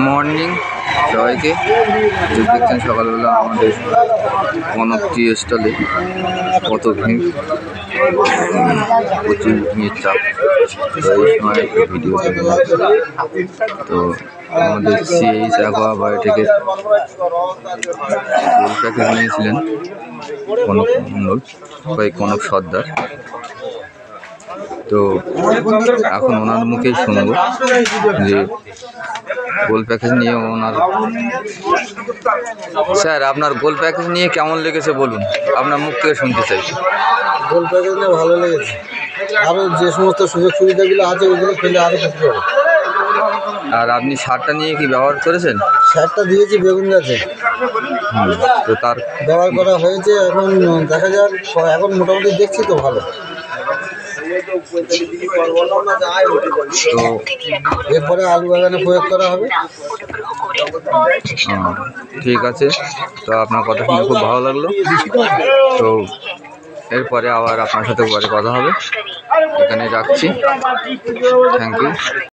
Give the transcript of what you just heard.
Morning সবাইকে। দেখছেন সকালবেলা আমাদের কনক টি স্টলে কত ভিড়, প্রচুর ভিড় চাপ। তো এই সময় একটা ভিডিও করে তো আমাদের সিএইচ অ্যাকোয়া বায়োটেকের গোল প্যাকেজ নিয়েছিলেন কনক মণ্ডল কনক সর্দার। তো এখন ওনার মুখেই শুনবো যে গোল প্যাকেজ নিয়ে ওনার। স্যার, আপনার গোল প্যাকেজ নিয়ে কেমন লেগেছে বলুন, আপনার মুখ থেকে শুনতে চাই। গোল প্যাকেজ নিয়ে ভালো লেগেছে, আরও যে সমস্ত সুযোগ সুবিধাগুলো আছে ওইগুলো পেলে আরও খুশি হবে। আর আপনি সারটা নিয়ে কি ব্যবহার করেছেন? সারটা দিয়েছি বেগুন গাছে, তো তার ব্যবহার করা হয়েছে। এখন দেখা যাক, এখন মোটামুটি দেখছি তো ভালো। তো এরপরে আলু বাগানে প্রয়োগ করা হবে। ঠিক আছে, তো আপনার কথা শুনে খুব ভালো লাগলো। তো এরপরে আবার আপনার সাথে পরে কথা হবে, এখানে রাখছি। Thank you.